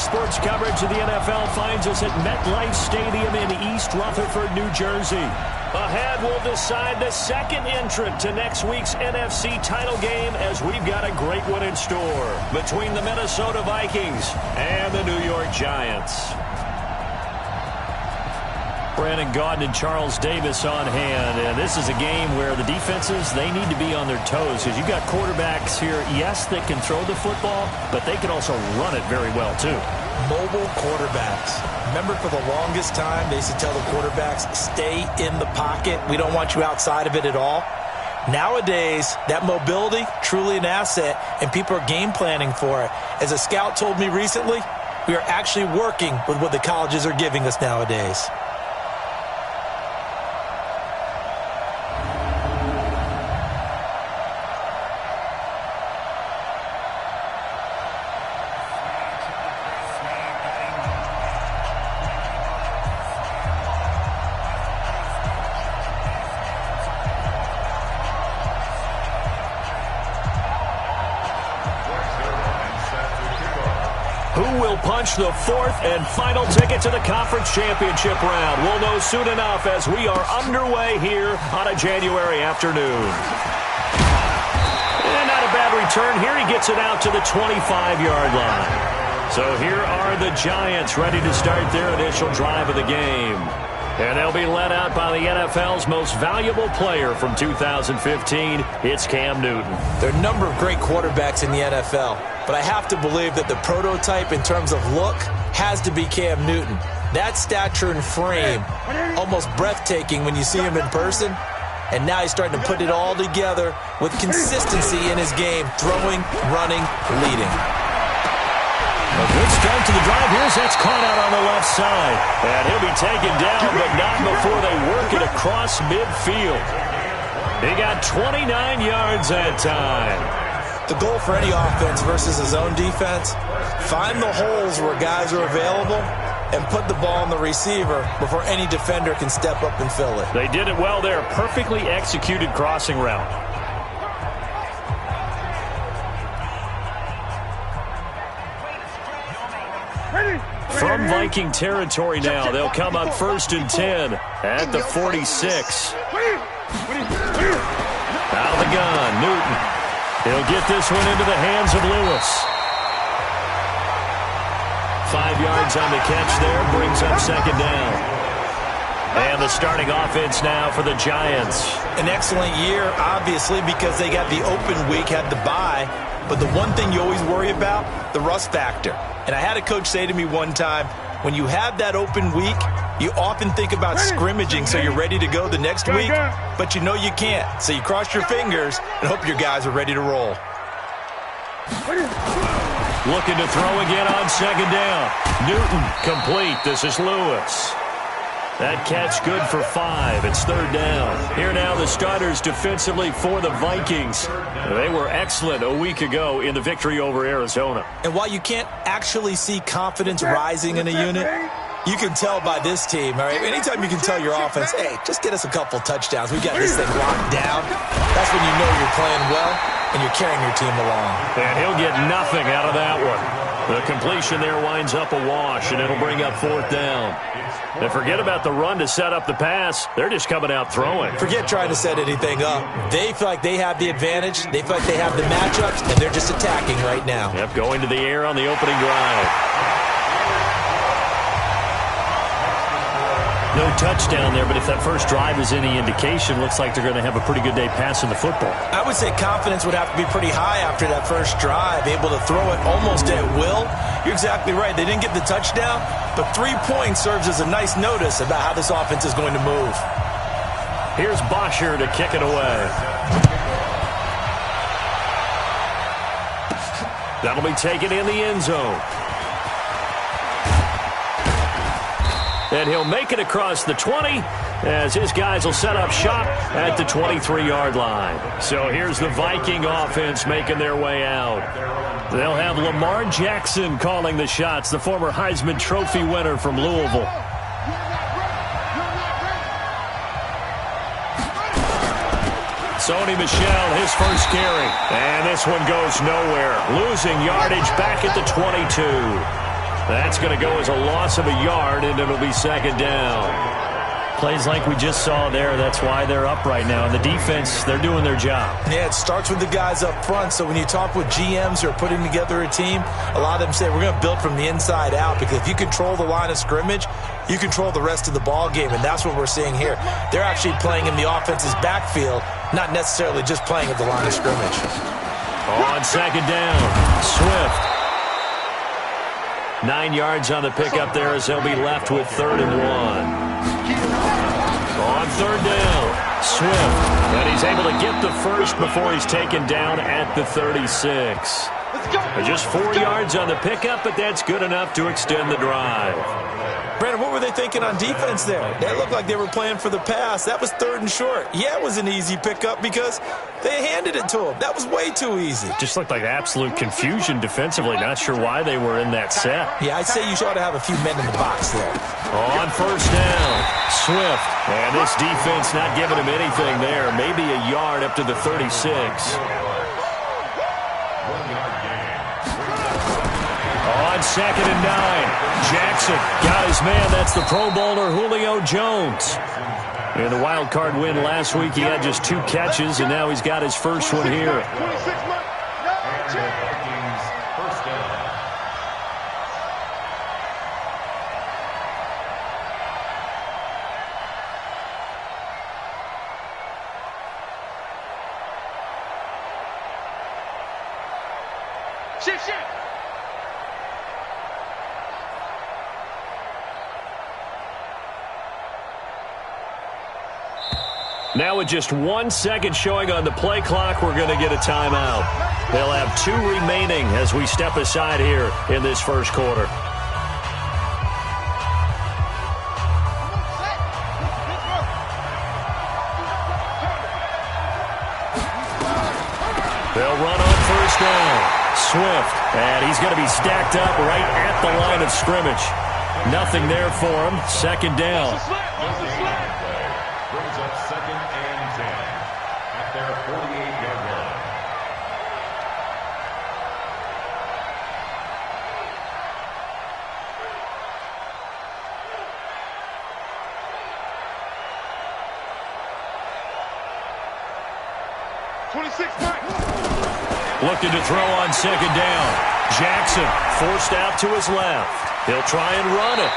Sports coverage of the NFL finds us at MetLife Stadium in East Rutherford, New Jersey. Ahead, we'll decide the second entrant to next week's NFC title game as we've got a great one in store between the Minnesota Vikings and the New York Giants. Brandon Gaudin and Charles Davis on hand, and this is a game where the defenses, they need to be on their toes because you've got quarterbacks here, yes, that can throw the football, but they can also run it very well too. Mobile quarterbacks. Remember, for the longest time, they used to tell the quarterbacks, stay in the pocket. We don't want you outside of it at all. Nowadays, that mobility, truly an asset, and people are game planning for it. As a scout told me recently, we are actually working with what the colleges are giving us nowadays. Punch the fourth and final ticket to the conference championship round. We'll know soon enough as we are underway here on a January afternoon. And not a bad return here. He gets it out to the 25-yard line. So here are the Giants ready to start their initial drive of the game. And they'll be led out by the NFL's most valuable player from 2015. It's Cam Newton. There are a number of great quarterbacks in the NFL, but I have to believe that the prototype in terms of look has to be Cam Newton. That stature and frame, almost breathtaking when you see him in person. And now he's starting to put it all together with consistency in his game, throwing, running, leading. A good start to the drive. That's caught out on the left side. And he'll be taken down, but not before they work it across midfield. He got 29 yards that time. The goal for any offense versus his own defense, find the holes where guys are available and put the ball on the receiver before any defender can step up and fill it. They did it well there. Perfectly executed crossing route. From Viking territory now, they'll come up 1st and 10 at the 46. Out of the gun, Newton. He'll get this one into the hands of Lewis. 5 yards on the catch there, brings up 2nd down. And the starting offense now for the Giants. An excellent year, obviously, because they got the open week, had the bye. But the one thing you always worry about, the rust factor. And I had a coach say to me one time, when you have that open week, you often think about scrimmaging so you're ready to go the next week, but you know you can't. So you cross your fingers and hope your guys are ready to roll. Looking to throw again on 2nd down. Newton complete. This is Lewis. That catch good for 5. It's 3rd down. Here now the starters defensively for the Vikings. They were excellent a week ago in the victory over Arizona. And while you can't actually see confidence rising in a unit, you can tell by this team, all right? Anytime you can tell your offense, hey, just get us a couple touchdowns. We got this thing locked down. That's when you know you're playing well and you're carrying your team along. And he'll get nothing out of that one. The completion there winds up a wash, and it'll bring up 4th down. And forget about the run to set up the pass. They're just coming out throwing. Forget trying to set anything up. They feel like they have the advantage. They feel like they have the matchups, and they're just attacking right now. Yep, going to the air on the opening drive. No touchdown there, but if that first drive is any indication, looks like they're going to have a pretty good day passing the football. I would say confidence would have to be pretty high after that first drive, able to throw it almost at will. You're exactly right. They didn't get the touchdown, but 3 points serves as a nice notice about how this offense is going to move. Here's Bosher to kick it away. That'll be taken in the end zone. And he'll make it across the 20 as his guys will set up shop at the 23-yard line. So here's the Viking offense making their way out. They'll have Lamar Jackson calling the shots, the former Heisman Trophy winner from Louisville. Sony Michel, his first carry. And this one goes nowhere. Losing yardage back at the 22. That's going to go as a loss of a yard, and it'll be second down. Plays like we just saw there. That's why they're up right now. And the defense, they're doing their job. Yeah, it starts with the guys up front. So when you talk with GMs who are putting together a team, a lot of them say we're going to build from the inside out, because if you control the line of scrimmage, you control the rest of the ball game, and that's what we're seeing here. They're actually playing in the offense's backfield, not necessarily just playing at the line of scrimmage. On second down, Swift. 9 yards on the pickup there as they'll be left with 3rd and 1. On 3rd down, Swift. And he's able to get the first before he's taken down at the 36. Just 4 yards on the pickup, but that's good enough to extend the drive. Brandon, what were they thinking on defense there? That looked like they were playing for the pass. That was 3rd and short. Yeah, it was an easy pickup because they handed it to him. That was way too easy. Just looked like absolute confusion defensively. Not sure why they were in that set. Yeah, I'd say you ought to have a few men in the box there. On 1st down, Swift. And this defense not giving him anything there. Maybe a yard up to the 36. On 2nd and 9, Jackson got his man. That's the Pro Bowler Julio Jones. In the wild card win last week, he had just 2 catches, and now he's got his first one here. Now with just 1 second showing on the play clock, we're going to get a timeout. They'll have 2 remaining as we step aside here in this first quarter. They'll run on 1st down. Swift, and he's going to be stacked up right at the line of scrimmage. Nothing there for him. 2nd down. Brings up 2nd and 10 at their 48-yard line. Looking to throw on 2nd down. Jackson forced out to his left. He'll try and run it.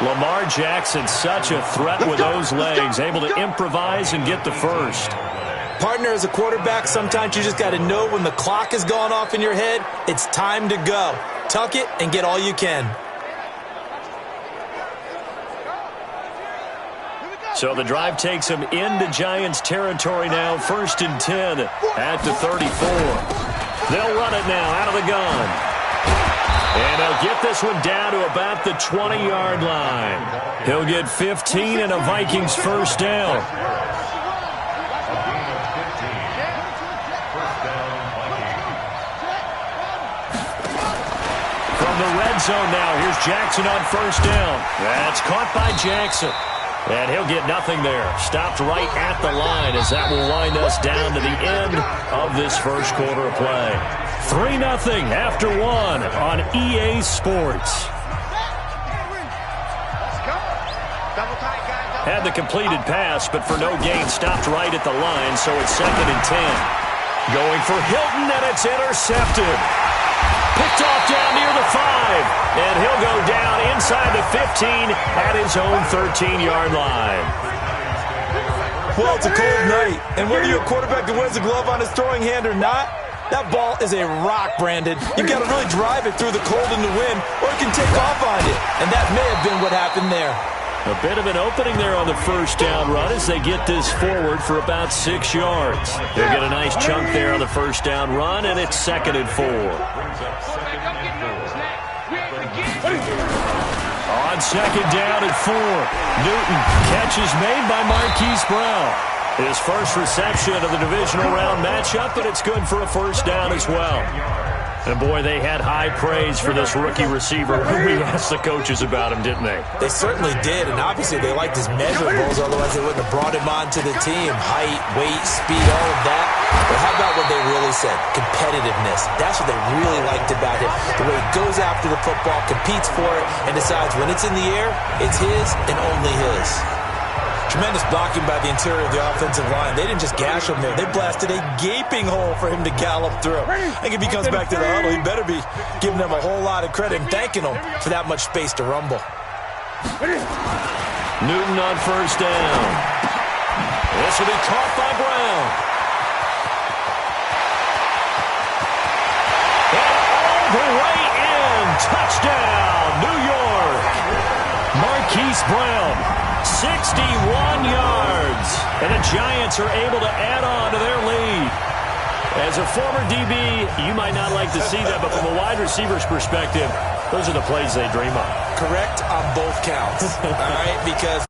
Lamar Jackson, such a threat with those legs, able to improvise and get the first. Partner, as a quarterback, sometimes you just got to know when the clock has gone off in your head, it's time to go. Tuck it and get all you can. So the drive takes him into Giants territory now. 1st and 10 at the 34. They'll run it now out of the gun. And he'll get this one down to about the 20-yard line. He'll get 15 and a Vikings first down. From the red zone now, here's Jackson on 1st down. That's caught by Jackson. And he'll get nothing there. Stopped right at the line as that will wind us down to the end of this first quarter of play. 3-0 after 1 on EA Sports. Had the completed pass, but for no gain, stopped right at the line, so it's 2nd and 10. Going for Hilton, and it's intercepted. Picked off down near the 5, and he'll go down inside the 15 at his own 13-yard line. Well, it's a cold night, and whether you're a quarterback that wears a glove on his throwing hand or not, that ball is a rock, Brandon. You've got to really drive it through the cold and the wind, or it can take off on you, and that may have been what happened there. A bit of an opening there on the 1st down run as they get this forward for about 6 yards. They'll get a nice chunk there on the 1st down run, and it's 2nd and 4. On 2nd down and 4, Newton. Catch is made by Marquise Brown. His first reception of the divisional round matchup, but it's good for a 1st down as well. And, boy, they had high praise for this rookie receiver. We asked the coaches about him, didn't they? They certainly did, and obviously they liked his measurables, otherwise they wouldn't have brought him onto the team. Height, weight, speed, all of that. But how about what they really said? Competitiveness. That's what they really liked about him. The way he goes after the football, competes for it, and decides when it's in the air, it's his and only his. Tremendous blocking by the interior of the offensive line. They didn't just gash him there. They blasted a gaping hole for him to gallop through. I think if he comes back to the huddle, he better be giving them a whole lot of credit and thanking them for that much space to rumble. Newton on first down. This will be caught by Brown. And all the way in. Touchdown, New York. Marquise Brown. 61 yards. And the Giants are able to add on to their lead. As a former DB, you might not like to see that, but from a wide receiver's perspective, those are the plays they dream of. Correct on both counts. All right, because